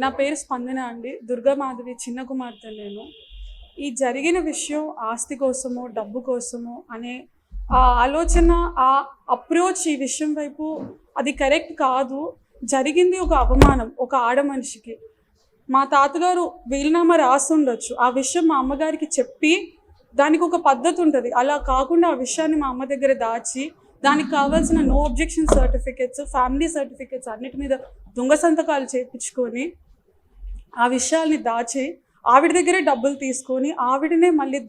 నా పేరు స్పందన అండి. దుర్గామాధవి చిన్న కుమార్తె నేను. ఈ జరిగిన విషయం ఆస్తి కోసమో డబ్బు కోసమో అనే ఆ ఆలోచన, ఆ అప్రోచ్ ఈ విషయం వైపు అది కరెక్ట్ కాదు. జరిగింది ఒక అవమానం ఒక ఆడ మనిషికి. మా తాతగారు వీలునామా రాసుండొచ్చు. ఆ విషయం మా అమ్మగారికి చెప్పి దానికి ఒక పద్ధతి ఉంటుంది. అలా కాకుండా ఆ విషయాన్ని మా అమ్మ దగ్గర దాచి దానికి కావాల్సిన no objection certificates, family certificates అన్నిటి మీద దొంగ సంతకాలు చేయించుకొని ఆ విషయాల్ని దాచి ఆవిడ దగ్గరే డబ్బులు తీసుకొని ఆవిడనే మళ్ళీ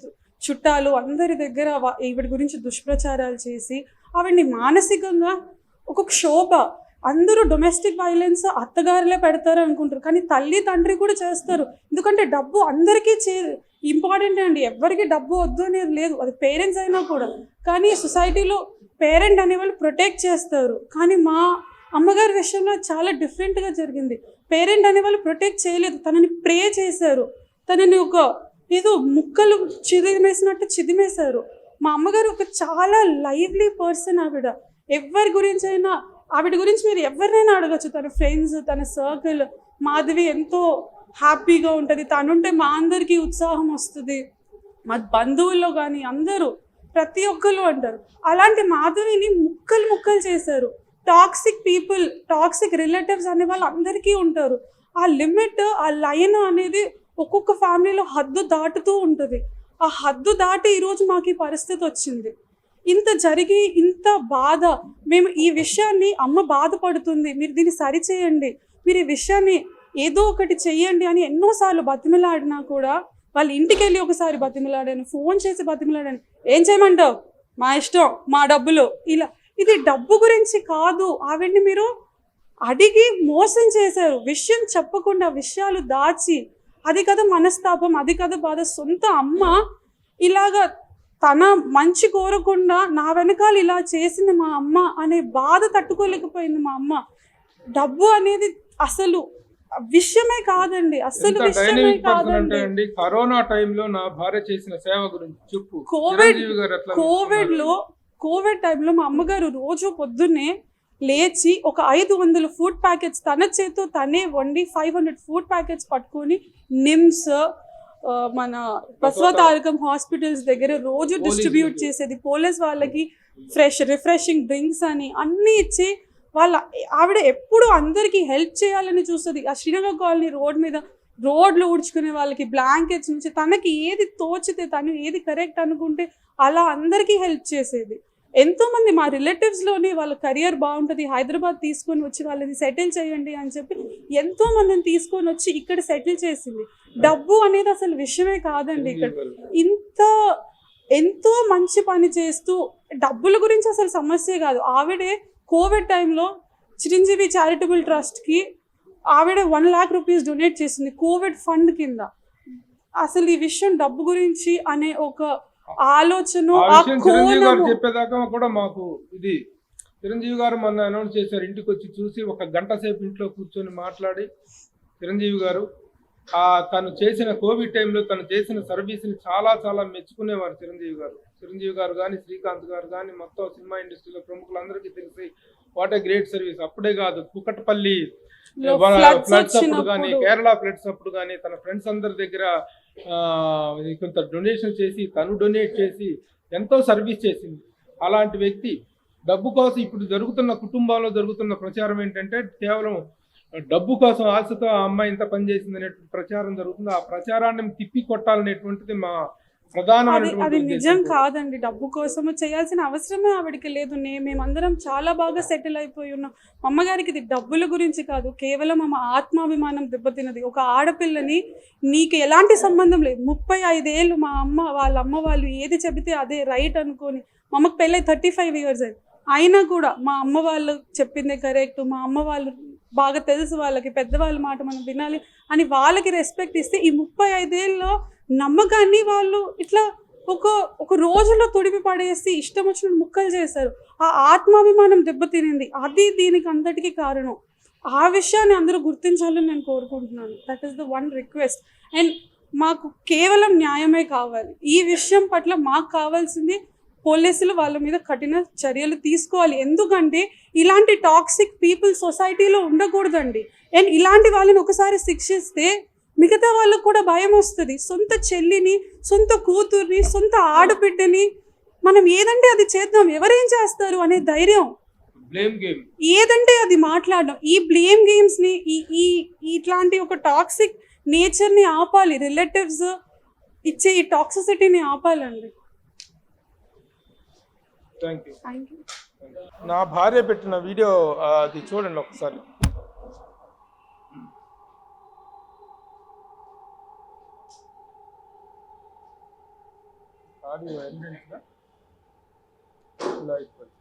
చుట్టాలు అందరి దగ్గర ఈవిడ గురించి దుష్ప్రచారాలు చేసి ఆవిడ్ని మానసికంగా ఒక క్షోభ. అందరూ డొమెస్టిక్ వైలెన్స్ అత్తగారులే పెడతారు అనుకుంటారు, కానీ తల్లి తండ్రి కూడా చేస్తారు. ఎందుకంటే డబ్బు అందరికీ ఇంపార్టెంట్ అండి. ఎవరికి డబ్బు వద్దు అనేది లేదు, అది పేరెంట్స్ అయినా కూడా. కానీ సొసైటీలో పేరెంట్ అనేవాళ్ళు ప్రొటెక్ట్ చేస్తారు. కానీ మా అమ్మగారి విషయంలో చాలా డిఫరెంట్గా జరిగింది. పేరెంట్ అనేవాళ్ళు ప్రొటెక్ట్ చేయలేదు, తనని ప్రే చేశారు. తనని ఒక ఏదో ముక్కలు చిదిమేసినట్టు చిదిమేశారు. మా అమ్మగారు ఒక చాలా లైవ్లీ పర్సన్. ఆవిడ ఎవరి గురించి అయినా, ఆవిడ గురించి మీరు ఎవరినైనా అడగచ్చు. తన ఫ్రెండ్స్, తన సర్కిల్, మాధవి ఎంతో హ్యాపీగా ఉంటుంది. తనుంటే మా అందరికీ ఉత్సాహం వస్తుంది. మా బంధువుల్లో కానీ అందరూ ప్రతి ఒక్కరు అంటారు. అలాంటి మాధవిని ముక్కలు ముక్కలు చేశారు. టాక్సిక్ పీపుల్, టాక్సిక్ రిలేటివ్స్ అనే వాళ్ళు అందరికీ ఉంటారు. ఆ లిమిట్, ఆ లైన్ అనేది ఒక్కొక్క ఫ్యామిలీలో హద్దు దాటుతూ ఉంటుంది. ఆ హద్దు దాటి ఈరోజు మాకు ఈ పరిస్థితి వచ్చింది. ఇంత జరిగి ఇంత బాధ. మేము ఈ విషయాన్ని అమ్మ బాధపడుతుంది, మీరు దీన్ని సరిచేయండి, మీరు ఈ విషయాన్ని ఏదో ఒకటి చెయ్యండి అని ఎన్నోసార్లు బతిమలాడినా కూడా వాళ్ళ ఇంటికి వెళ్ళి ఒకసారి బతిమలాడాను, ఫోన్ చేసి బతిమలాడాను. ఏం చేయమంటావు, మా ఇష్టం, మా డబ్బులు, ఇలా. ఇది డబ్బు గురించి కాదు. ఆవిడ్ని మీరు అడిగి మోసం చేశారు. విషయం చెప్పకుండా విషయాలు దాచి, అది కదా మనస్తాపం, అది కదా బాధ. సొంత అమ్మ ఇలాగా తన మంచి కోరకుండా నా వెనకాల ఇలా చేసింది మా అమ్మ అనే బాధ తట్టుకోలేకపోయింది మా అమ్మ. డబ్బు అనేది అసలు విషయమే కాదండి, అసలు విషయమే కాదండి. కరోనా టైంలో నా భార్య చేసిన సేవ గురించి చెప్పు. కోవిడ్ టైంలో మా అమ్మగారు రోజు పొద్దున్నే లేచి ఒక 500 ఫుడ్ ప్యాకెట్స్ తన చేతితో తనే వండి 500 ఫుడ్ ప్యాకెట్స్ పట్టుకొని నిమ్స్, మన బసవతారకం హాస్పిటల్స్ దగ్గర రోజు డిస్ట్రిబ్యూట్ చేసేది. పోలీస్ వాళ్ళకి రిఫ్రెషింగ్ డ్రింక్స్ అని అన్నీ ఇచ్చి ఆవిడ ఎప్పుడు అందరికీ హెల్ప్ చేయాలని చూస్తుంది. ఆ శ్రీనగర్ కాలనీ రోడ్లు ఊడ్చుకునే వాళ్ళకి బ్లాంకెట్స్ నుంచి తనకి ఏది తోచితే, తను ఏది కరెక్ట్ అనుకుంటే అలా అందరికీ హెల్ప్ చేసేది. ఎంతోమంది మా రిలేటివ్స్లోనే వాళ్ళ కెరియర్ బాగుంటుంది, హైదరాబాద్ తీసుకొని వచ్చి వాళ్ళని సెటిల్ చేయండి అని చెప్పి ఎంతోమందిని తీసుకొని వచ్చి ఇక్కడ సెటిల్ చేసింది. డబ్బు అనేది అసలు విషయమే కాదండి. ఇక్కడ ఎంతో మంచి పని చేస్తూ డబ్బుల గురించి అసలు సమస్యే కాదు. ఆవిడే కోవిడ్ టైంలో చిరంజీవి చారిటబుల్ ట్రస్ట్కి ఆవిడ 1 lakh rupees డొనేట్ చేసింది కోవిడ్ ఫండ్ కింద. అసలు ఈ విషయం డబ్బు గురించి అనే ఒక ఆలోచన చిరంజీవి గారు చెప్పేదాకా కూడా మాకు ఇది చిరంజీవి గారు మొన్న అనౌన్స్ చేశారు. ఇంటికి వచ్చి చూసి 1 గంట సేపు ఇంట్లో కూర్చొని మాట్లాడి చిరంజీవి గారు తను చేసిన కోవిడ్ టైంలో తను చేసిన సర్వీస్ని చాలా చాలా మెచ్చుకునేవారు. చిరంజీవి గారు కానీ శ్రీకాంత్ గారు కానీ మొత్తం సినిమా ఇండస్ట్రీలో ప్రముఖులందరికీ తెలిసి వాట్ ఏ గ్రేట్ సర్వీస్. అప్పుడే కాదు, కుకట్పల్లి ఫ్లడ్స్ అప్పుడు కానీ, కేరళ ఫ్లడ్స్ అప్పుడు కానీ తన ఫ్రెండ్స్ అందరి దగ్గర కొంత డొనేషన్ చేసి, తను డొనేట్ చేసి ఎంతో సర్వీస్ చేసింది. అలాంటి వ్యక్తి డబ్బు కోసం ఇప్పుడు కుటుంబాల్లో జరుగుతున్న ప్రచారం ఏంటంటే కేవలం డబ్బు కోసం ఆశతో ఆ అమ్మాయి ఇంత పనిచేసింది అనేటువంటి ప్రచారం జరుగుతుంది. ఆ ప్రచారాన్ని తిప్పి కొట్టాలనేటువంటిది మా అది నిజం కాదండి. డబ్బు కోసము చేయాల్సిన అవసరమే ఆవిడికి లేదు. మేమందరం చాలా బాగా సెటిల్ అయిపోయి ఉన్నాం. అమ్మగారికి ఇది డబ్బుల గురించి కాదు, కేవలం ఆమె ఆత్మాభిమానం దెబ్బతిన్నది. ఒక ఆడపిల్లని నీకు ఎలాంటి సంబంధం లేదు, 35 ఏళ్ళు మా వాళ్ళ అమ్మ వాళ్ళు ఏది చెబితే అదే రైట్ అనుకొని, మా అమ్మకి పెళ్ళై 35 years అయింది. అయినా కూడా మా అమ్మ వాళ్ళు చెప్పిందే కరెక్ట్, మా అమ్మ వాళ్ళు బాగా తెలుసు, వాళ్ళకి పెద్దవాళ్ళ మాట మనం వినాలి అని వాళ్ళకి రెస్పెక్ట్ ఇస్తే ఈ 35 ఏళ్ళలో నమ్మకాన్ని వాళ్ళు ఇట్లా ఒక రోజులో తొడిపి పడేసి ఇష్టం వచ్చిన ముక్కలు చేశారు. ఆ ఆత్మాభిమానం దెబ్బతినింది. అది దీనికి అంతటికీ కారణం. ఆ విషయాన్ని అందరూ గుర్తించాలని నేను కోరుకుంటున్నాను. That is the one request. And మాకు కేవలం న్యాయమే కావాలి. ఈ విషయం పట్ల మాకు కావాల్సింది పోలీసులు వాళ్ళ మీద కఠిన చర్యలు తీసుకోవాలి. ఎందుకంటే ఇలాంటి టాక్సిక్ పీపుల్ సొసైటీలో ఉండకూడదండి. అండ్ ఇలాంటి వాళ్ళని ఒకసారి శిక్షిస్తే మిగతా వాళ్ళకు కూడా భయం వస్తుంది. సొంత చెల్లిని, సొంత కూతుర్ని, సొంత ఆడబిడ్డని మనం ఏదంటే అది చేద్దాం, ఎవరేం చేస్తారు అనే ధైర్యం, బ్లేమ్ గేమ్ ఏదంటే అది మాట్లాడడం. ఈ బ్లేమ్ గేమ్స్ని, ఈ ఈ ఇట్లాంటి ఒక టాక్సిక్ నేచర్ని ఆపాలి. రిలేటివ్స్ ఇచ్చే ఈ టాక్సిసిటీని ఆపాలండి. Thank you. Thank you. నా భార్య పెట్టిన వీడియో అది చూడండి ఒకసారి. ఆడియో ఎవిడెన్స్గా ఇలా అయిపోయింది.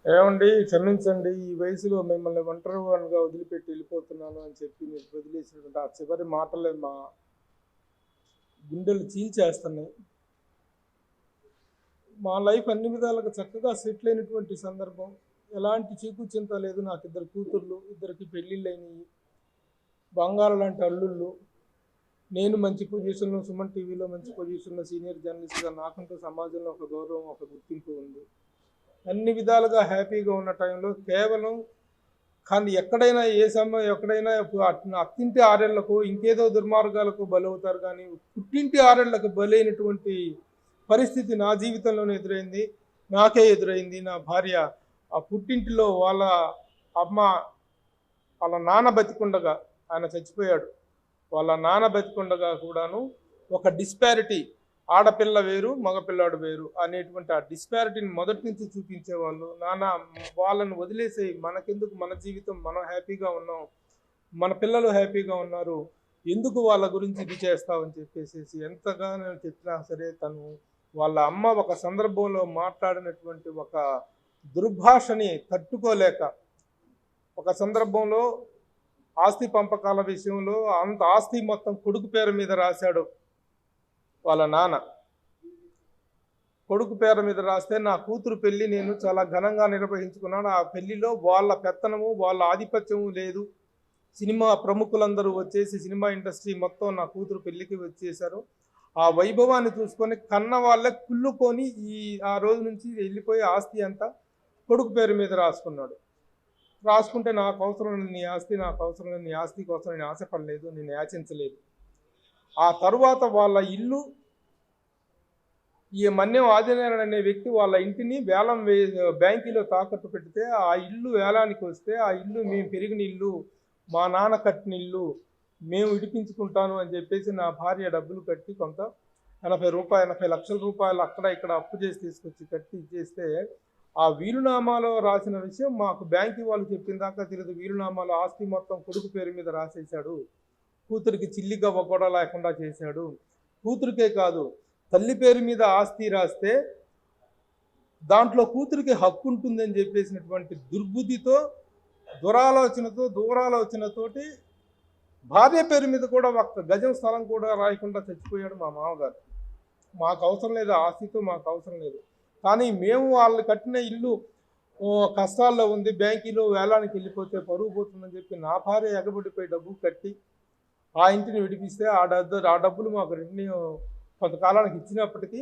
ఏమండి, క్షమించండి, ఈ వయసులో మిమ్మల్ని ఒంటరిగా వదిలిపెట్టి వెళ్ళిపోతున్నాను అని చెప్పి మీరు వదిలేసినటువంటి ఆ చివరి మాటలే మా గుండెలు చీల్చేస్తున్నాయి. మా లైఫ్ అన్ని విధాలుగా చక్కగా సెటిల్ అయినటువంటి సందర్భం, ఎలాంటి చీకు చింత లేదు. నాకు 2 కూతుర్లు, 2కి పెళ్ళిళ్ళు అయినాయి, బంగారు లాంటి అల్లుళ్ళు. నేను మంచి పొజిషన్లో, సుమన్ టీవీలో మంచి పొజిషన్లో సీనియర్ జర్నలిస్ట్గా నాకంటూ సమాజంలో ఒక గౌరవం, ఒక గుర్తింపు ఉంది. అన్ని విధాలుగా హ్యాపీగా ఉన్న టైంలో కేవలం కానీ ఎక్కడైనా ఏ సమయం ఎక్కడైనా అత్తింటి ఆరేళ్లకు ఇంకేదో దుర్మార్గాలకు బలవుతారు, కానీ పుట్టింటి ఆరేళ్లకు బలైనటువంటి పరిస్థితి నా జీవితంలోనే ఎదురైంది, నాకే ఎదురైంది. నా భార్య ఆ పుట్టింటిలో వాళ్ళ అమ్మ, వాళ్ళ నాన్న బతికుండగా, ఆయన చచ్చిపోయాడు, వాళ్ళ నాన్న బతికుండగా కూడాను ఒక డిస్పారిటీ, ఆడపిల్ల వేరు మగపిల్లాడు వేరు అనేటువంటి ఆ డిస్పారిటీని మొదటి నుంచి చూపించేవాళ్ళు. నాన్న వాళ్ళని వదిలేసి మనకెందుకు, మన జీవితం మనం హ్యాపీగా ఉన్నాం, మన పిల్లలు హ్యాపీగా ఉన్నారు, ఎందుకు వాళ్ళ గురించి ఇది చేస్తామని చెప్పేసి ఎంతగా నేను చెప్పినా సరే తను వాళ్ళ అమ్మ ఒక సందర్భంలో మాట్లాడినటువంటి ఒక దుర్భాషని తట్టుకోలేక, ఒక సందర్భంలో ఆస్తి పంపకాల విషయంలో అంత ఆస్తి మొత్తం కొడుకు పేరు మీద రాశాడు వాళ్ళ నాన్న. కొడుకు పేరు మీద రాస్తే నా కూతురు పెళ్ళి నేను చాలా ఘనంగా నిర్వహించుకున్నాను. ఆ పెళ్లిలో వాళ్ళ పెత్తనము, వాళ్ళ ఆధిపత్యము లేదు. సినిమా ప్రముఖులందరూ వచ్చేసి సినిమా ఇండస్ట్రీ మొత్తం నా కూతురు పెళ్ళికి వచ్చేసారు. ఆ వైభవాన్ని చూసుకొని కన్న వాళ్ళే కుళ్ళుకొని ఆ రోజు నుంచి వెళ్ళిపోయి ఆస్తి అంతా కొడుకు పేరు మీద రాసుకున్నాడు. రాసుకుంటే నాకు అవసరం నీ ఆస్తి, నాకు అవసరం నీ ఆస్తి కోసం నేను ఆశపడలేదు, నేను యాచించలేదు. ఆ తరువాత వాళ్ళ ఇల్లు, ఈ మన్యం ఆదినారాయణ అనే వ్యక్తి వాళ్ళ ఇంటిని వేలం బ్యాంకీలో తాకట్టు పెడితే ఆ ఇల్లు వేలానికి వస్తే, ఆ ఇల్లు మేము పెరిగిన ఇల్లు, మా నాన్న కట్టిన ఇల్లు, మేము విడిపించుకుంటాను అని చెప్పేసి నా భార్య డబ్బులు కట్టి కొంత 80 లక్షల రూపాయలు అక్కడ ఇక్కడ అప్పు చేసి తీసుకొచ్చి కట్టి ఇచ్చేస్తే, ఆ వీలునామాలో రాసిన విషయం మాకు బ్యాంకు వాళ్ళు చెప్పిన దాకా తెలియదు. వీలునామాలో ఆస్తి మొత్తం కొడుకు పేరు మీద రాసేశాడు, కూతురికి చిల్లి గవ్వ కూడా లేకుండా చేశాడు. కూతురికే కాదు, తల్లి పేరు మీద ఆస్తి రాస్తే దాంట్లో కూతురికి హక్కు ఉంటుందని చెప్పేసినటువంటి దుర్బుద్ధితో, దూరాలోచనతోటి భార్య పేరు మీద కూడా ఒక్క గజం స్థలం కూడా రాయకుండా చచ్చిపోయాడు మా మామగారు. మాకు అవసరం లేదు, ఆస్తితో మాకు అవసరం లేదు. కానీ మేము వాళ్ళు కట్టిన ఇల్లు కష్టాల్లో ఉంది, బ్యాంకీలో వేలానికి వెళ్ళిపోతే పరువు పోతుందని చెప్పి నా భార్య ఎగబడిపోయి డబ్బు కట్టి ఆ ఇంటిని విడిపిస్తే ఆ డబ్బులు మాకు రెండు కొంతకాలానికి ఇచ్చినప్పటికీ